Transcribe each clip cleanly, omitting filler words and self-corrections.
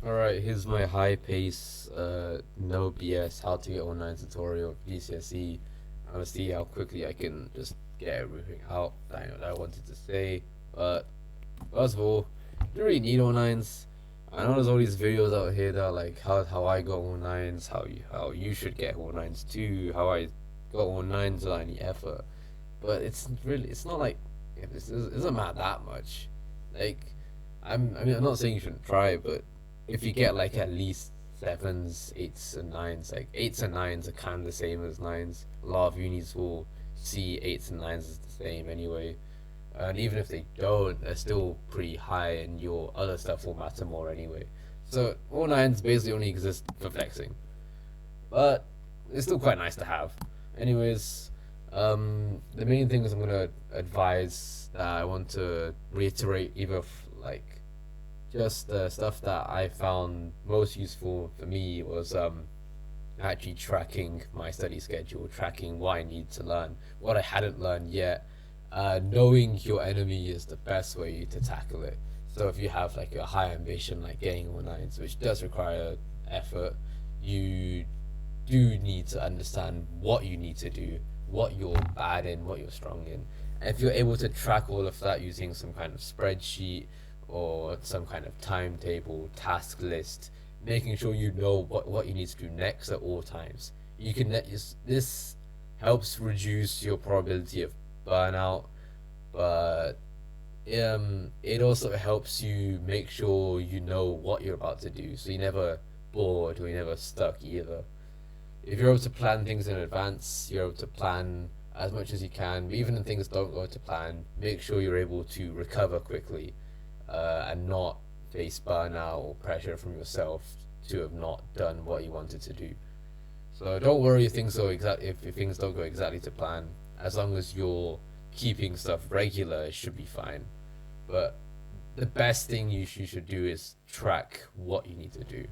Alright, here's my high pace, no BS, how to get online tutorial of GCSE. I'm gonna see how quickly I can just get everything out that I wanted to say. But first of all, you don't really need O9s. I know there's all these videos out here that are like how I got O9s, how you should get O9s too, how I got O9s without any effort. But it's not like it doesn't matter that much. Like I'm not saying you shouldn't try, but if you get like at least sevens, eights, and nines, like eights and nines are kind of the same as nines. A lot of unis will see eights and nines as the same anyway, and even if they don't, they're still pretty high, and your other stuff will matter more anyway. So all nines basically only exist for flexing, but it's still quite nice to have. Anyways, the main things I'm gonna advise that I want to reiterate, either like just the stuff that I found most useful for me was actually tracking my study schedule, tracking what I need to learn, what I hadn't learned yet. Knowing your enemy is the best way to tackle it. So if you have like a high ambition, like getting all nines, which does require effort, you do need to understand what you need to do, what you're bad in, what you're strong in. And if you're able to track all of that using some kind of spreadsheet or some kind of timetable, task list, making sure you know what you need to do next at all times, you can this helps reduce your probability of burnout, but it also helps you make sure you know what you're about to do, so you're never bored or you're never stuck either. If you're able to plan things in advance, you're able to plan as much as you can. But even if things don't go to plan, make sure you're able to recover quickly, and not face burnout or pressure from yourself to have not done what you wanted to do. So don't worry if things don't go exactly to plan. As long as you're keeping stuff regular, it should be fine. But the best thing you should do is track what you need to do.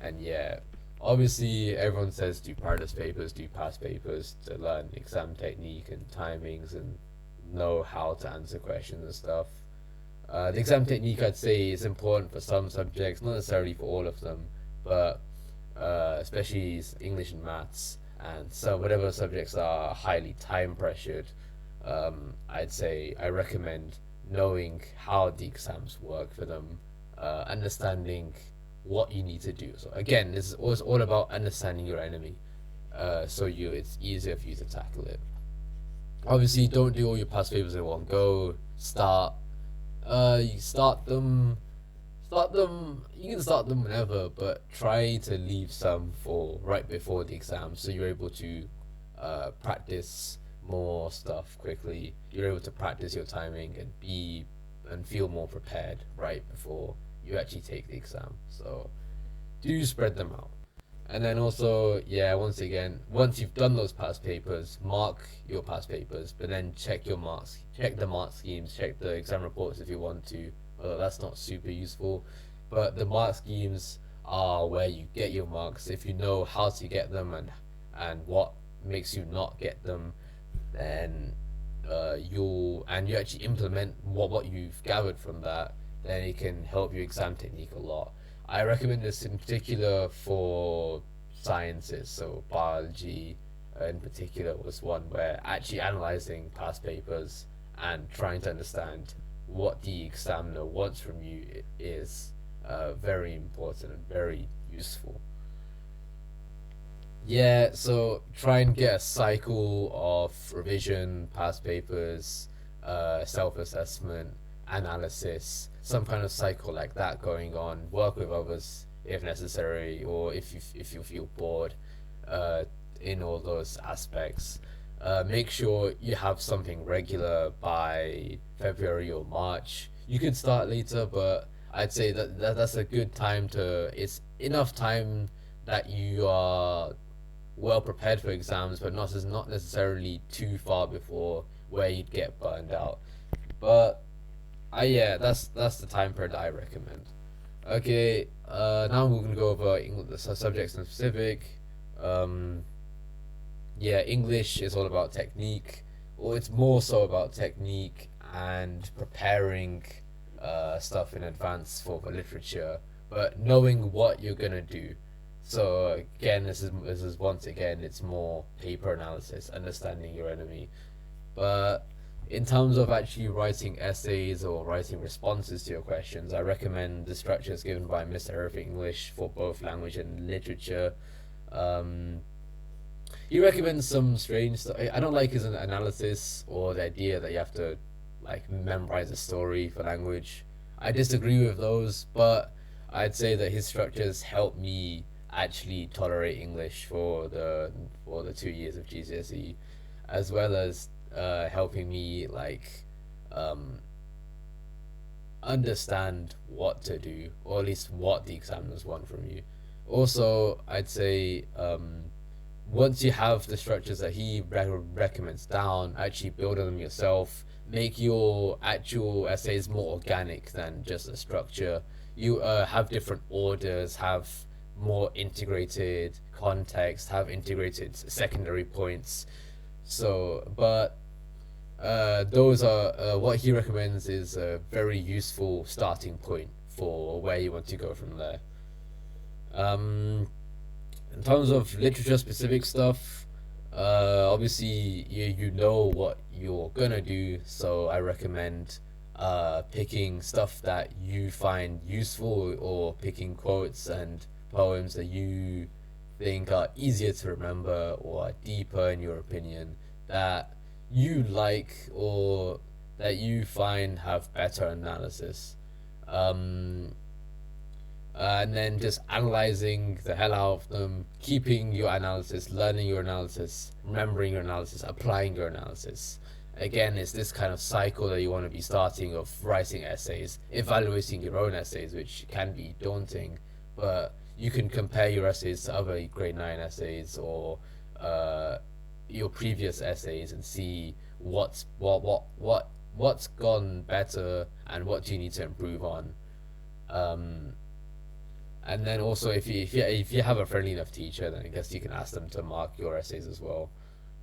And yeah, obviously everyone says do practice papers, do past papers to learn exam technique and timings and know how to answer questions and stuff. The exam technique, I'd say, is important for some subjects, not necessarily for all of them, but especially English and maths, and so whatever subjects are highly time pressured, I'd say I recommend knowing how the exams work for them, understanding what you need to do. So again, this is all about understanding your enemy, so it's easier for you to tackle it. Obviously, don't do all your past papers in one go. You start them. You can start them whenever, but try to leave some for right before the exam, so you're able to practice more stuff quickly. You're able to practice your timing and feel more prepared right before you actually take the exam. So do spread them out. And then also, yeah, once again, once you've done those past papers, mark your past papers, but then check your marks, check the mark schemes, check the exam reports if you want to. Although that's not super useful, but the mark schemes are where you get your marks. If you know how to get them and what makes you not get them, then you actually implement what you've gathered from that, then it can help your exam technique a lot. I recommend this in particular for sciences, so biology in particular was one where actually analyzing past papers and trying to understand what the examiner wants from you is very important and very useful. Yeah, so try and get a cycle of revision, past papers, self assessment, analysis, some kind of cycle like that going on. Work with others if necessary, or if you feel bored, uh, in all those aspects. Make sure you have something regular by February or March. You could start later, but I'd say that's a good time to. It's enough time that you are well prepared for exams, but not necessarily too far before where you'd get burned out. But yeah, that's the time period that I recommend. Okay, now we're gonna go over the subjects in specific. Um, yeah, English is all about technique, or it's more so about technique and preparing stuff in advance for the literature. but knowing what you're gonna do. So again, this is once again, it's more paper analysis, understanding your enemy. But in terms of actually writing essays or writing responses to your questions, I recommend the structures given by Mr. Everything English for both language and literature. Um, he recommends some strange stuff. I don't like his analysis or the idea that you have to like memorize a story for language. I disagree with those, but I'd say that his structures help me actually tolerate English for the 2 years of GCSE, as well as helping me like um, understand what to do, or at least what the examiners want from you. Also, I'd say once you have the structures that he recommends down, actually build on them yourself. Make your actual essays more organic than just a structure. You have different orders, have more integrated context, have integrated secondary points. So, but those are what he recommends is a very useful starting point for where you want to go from there. Um, in terms of literature specific stuff, obviously you know what you're gonna do, so I recommend picking stuff that you find useful, or picking quotes and poems that you think are easier to remember or are deeper in your opinion, that you like or that you find have better analysis. Um, and then just analyzing the hell out of them, keeping your analysis, learning your analysis, remembering your analysis, applying your analysis. Again, it's this kind of cycle that you want to be starting of writing essays, evaluating your own essays, which can be daunting, but you can compare your essays to other grade 9 essays, or uh, your previous essays, and see what's gone better and what do you need to improve on. Um, and then also, if you have a friendly enough teacher, then I guess you can ask them to mark your essays as well.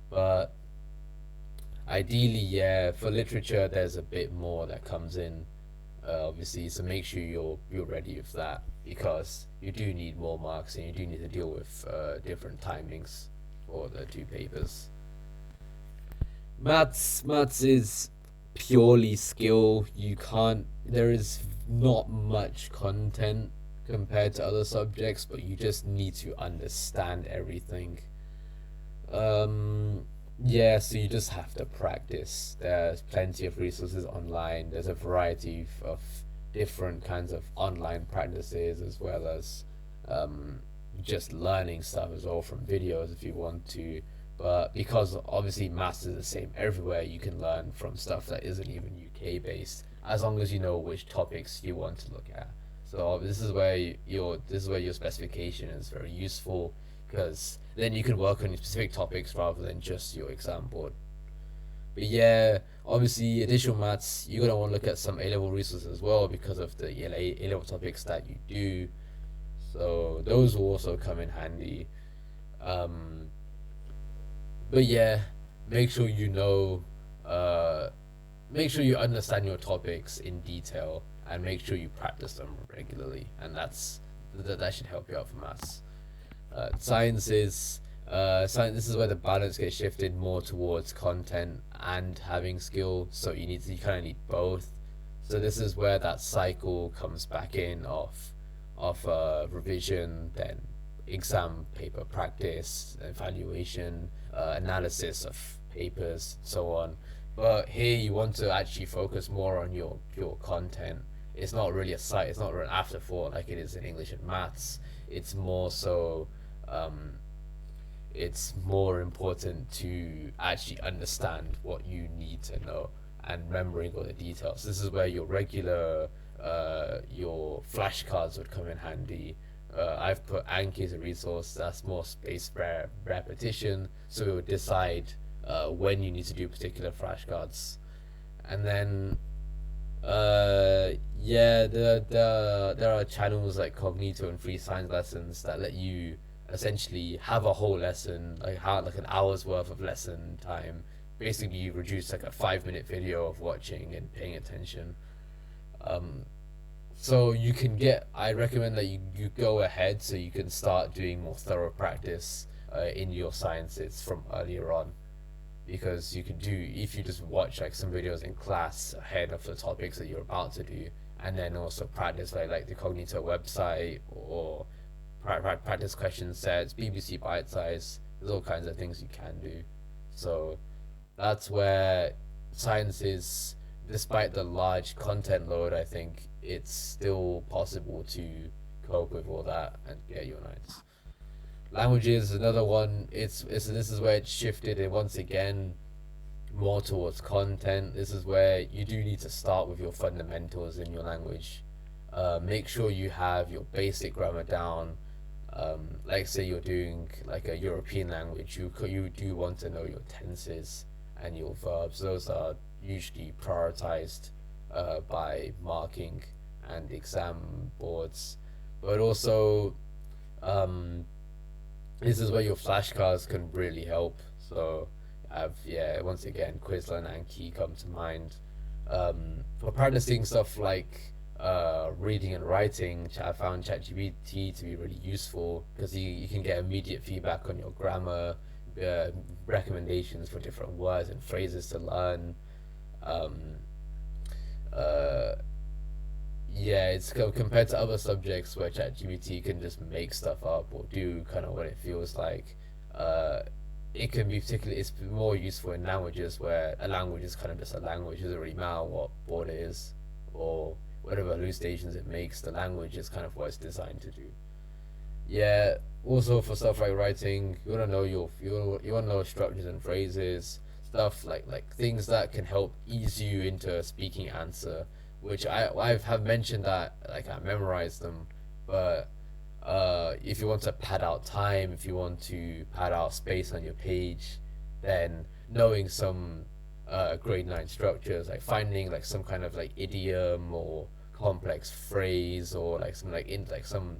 But ideally, yeah, for literature, there's a bit more that comes in, obviously. So make sure you're ready with that, because you do need more marks and you do need to deal with different timings for the two papers. Maths is purely skill. You can't. There is not much content compared to other subjects, but you just need to understand everything. Um, yeah, so you just have to practice. There's plenty of resources online. There's a variety of different kinds of online practices, as well as um, just learning stuff as well from videos if you want to. But because obviously maths is the same everywhere, you can learn from stuff that isn't even UK based, as long as you know which topics you want to look at. So this is where your specification is very useful, because then you can work on specific topics rather than just your exam board. But yeah, obviously additional maths, you're gonna want to look at some A level resources as well, because of the A level topics that you do. So those will also come in handy. Um, but yeah, make sure you know, uh, make sure you understand your topics in detail, and make sure you practice them regularly, and that should help you out for maths. Science is science. This is where the balance gets shifted more towards content and having skill. So you kind of need both. So this is where that cycle comes back in of revision, then exam paper practice, evaluation, analysis of papers, so on. But here you want to actually focus more on your pure content. It's not really a site. It's not an afterthought like it is in English and maths. It's more so. Um, it's more important to actually understand what you need to know, and remembering all the details. This is where your flashcards would come in handy. I've put Anki as a resource that's more spaced repetition, so it would decide when you need to do particular flashcards. And then yeah, there are channels like Cognito and Free Science Lessons that let you essentially have a whole lesson, like an hour's worth of lesson time. Basically, you reduce like a 5 minute video of watching and paying attention. Um, So you can get, I recommend that you go ahead so you can start doing more thorough practice in your sciences from earlier on, because you can do, if you just watch like some videos in class ahead of the topics that you're about to do, and then also practice like the Cognito website, or practice question sets, BBC Bite Size. There's all kinds of things you can do. So that's where science is, despite the large content load, I think it's still possible to cope with all that and get your nights. Languages, another one. It's this is where it's shifted, and once again more towards content. This is where you do need to start with your fundamentals in your language. Make sure you have your basic grammar down. Like say you're doing like a European language, you do want to know your tenses and your verbs. Those are usually prioritized by marking and exam boards. But also, um, this is where your flashcards can really help. So, yeah, once again, Quizlet and Anki come to mind. For practicing stuff like reading and writing, I found ChatGPT to be really useful because you can get immediate feedback on your grammar, uh, recommendations for different words and phrases to learn. Um, uh, yeah, it's compared to other subjects where ChatGPT can just make stuff up or do kind of what it feels like. Uh, it can be particularly, it's more useful in languages where a language is kind of just a language. It doesn't really matter what board it is or whatever hallucinations it makes. The language is kind of what it's designed to do. Yeah. Also for stuff like writing, you wanna know you wanna know structures and phrases, stuff like things that can help ease you into a speaking answer. Which I have mentioned that like I memorized them, but if you want to pad out time, if you want to pad out space on your page, then knowing some grade 9 structures, like finding like some kind of like idiom or complex phrase, or like some like in like some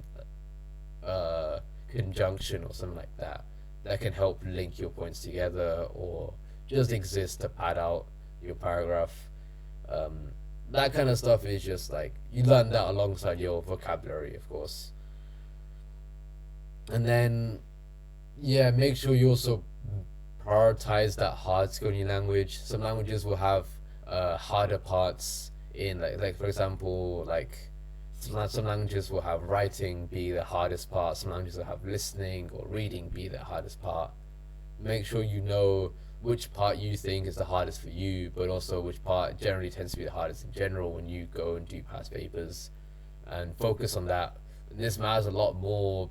uh, conjunction or something like that, that can help link your points together or just exist to pad out your paragraph. Um, that kind of stuff is just like you learn that alongside your vocabulary, of course. And then, yeah, make sure you also prioritize that hard skill in your language. Some languages will have harder parts in like for example like some languages will have writing be the hardest part. Some languages will have listening or reading be the hardest part. Make sure you know which part you think is the hardest for you, but also which part generally tends to be the hardest in general when you go and do past papers, and focus on that. This matters a lot more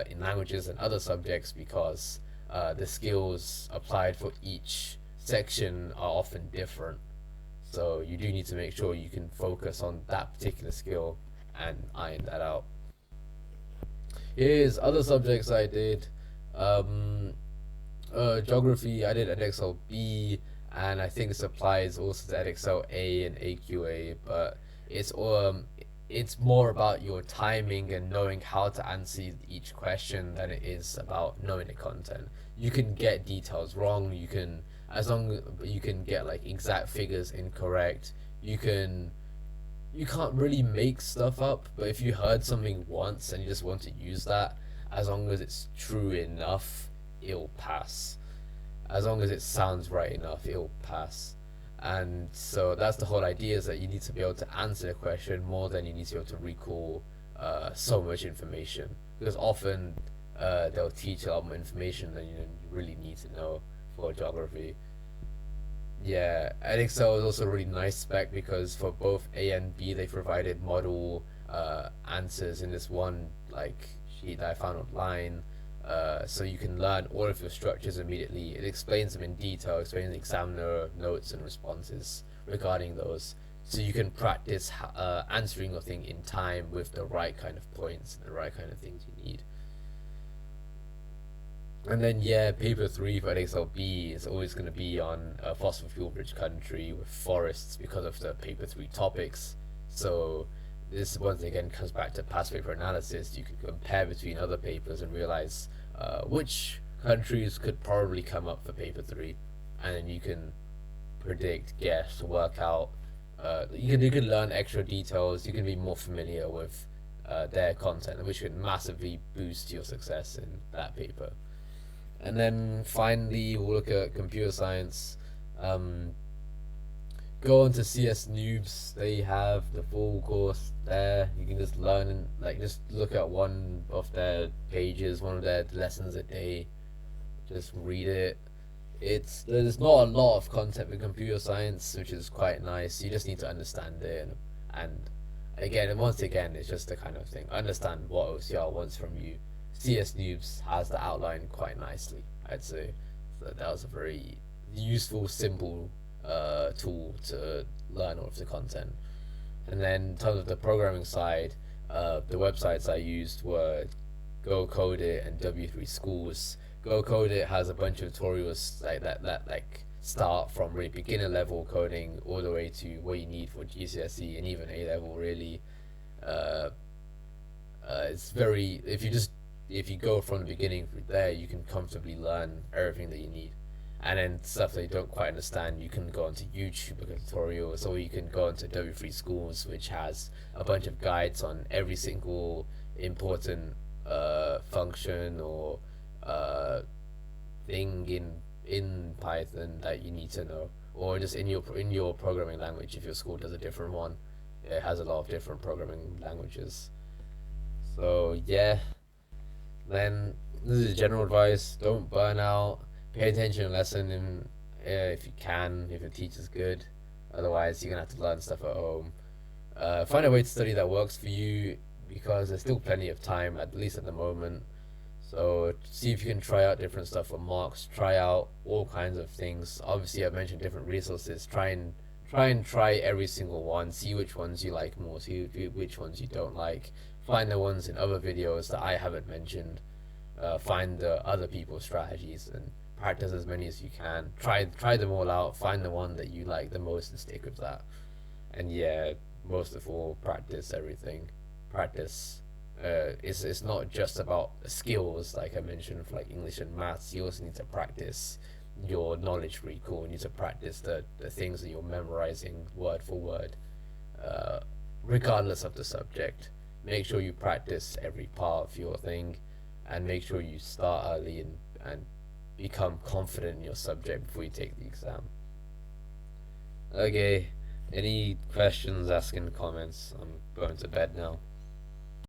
in languages and other subjects because the skills applied for each section are often different. So you do need to make sure you can focus on that particular skill and iron that out. Here's other subjects I did. Um, Geography, I did Edexcel B, and I think this applies also to Edexcel A and AQA, but it's it's more about your timing and knowing how to answer each question than it is about knowing the content. You can get details wrong, you can, as long as you can get like exact figures incorrect, you can't really make stuff up, but if you heard something once and you just want to use that, as long as it's true enough, it'll pass. As long as it sounds right enough, it'll pass. And so that's the whole idea, is that you need to be able to answer the question more than you need to be able to recall so much information. Because often they'll teach a lot more information than you really need to know for geography. Yeah, Edexcel is also a really nice spec because for both A and B they provided model answers in this one like sheet that I found online. So you can learn all of your structures immediately. It explains them in detail, explains the examiner notes and responses regarding those. So you can practice answering your thing in time with the right kind of points and the right kind of things you need. And then yeah, paper three for XLB is always going to be on a fossil fuel rich country with forests because of the paper three topics. So this once again comes back to past paper analysis. You can compare between other papers and realize which countries could probably come up for paper three, and then you can predict, guess, work out you can learn extra details. You can be more familiar with their content, which can massively boost your success in that paper. And then finally, we'll look at computer science. Um, Go on to CS Noobs. They have the full course there. You can just learn and like just look at one of their pages, one of their lessons a day. Just read it. There's not a lot of content in computer science, which is quite nice. You just need to understand it, and again, and once again, it's just the kind of thing. Understand what OCR wants from you. CS Noobs has the outline quite nicely, I'd say. So that was a very useful, simple tool to learn all of the content. And then in terms of the programming side, the websites I used were Go Code It and W3 Schools. Go Code It has a bunch of tutorials like that like start from really beginner level coding all the way to what you need for GCSE and even A level really. Uh, it's very if you go from the beginning through there, you can comfortably learn everything that you need. And then stuff that you don't quite understand, you can go onto YouTube look at tutorials, or you can go onto W3 Schools, which has a bunch of guides on every single important function or uh, thing in Python that you need to know, or just in your programming language. If your school does a different one, it has a lot of different programming languages. So yeah, then this is general advice: don't burn out. Pay attention to lesson if you can, if your teacher's good. Otherwise, you're gonna have to learn stuff at home. Find a way to study that works for you because there's still plenty of time, at least at the moment. So see if you can try out different stuff for marks. Try out all kinds of things. Obviously, I've mentioned different resources. Try every single one. See which ones you like more. See which ones you don't like. Find the ones in other videos that I haven't mentioned. Find the other people's strategies and practice as many as you can. Try them all out. Find the one that you like the most and stick with that. And yeah, most of all, practice everything. Practice. It's not just about skills like I mentioned for like English and maths. You also need to practice your knowledge recall. You need to practice the things that you're memorizing word for word, uh, regardless of the subject. Make sure you practice every part of your thing, and make sure you start early and become confident in your subject before you take the exam. Okay, any questions, ask in the comments. I'm going to bed now.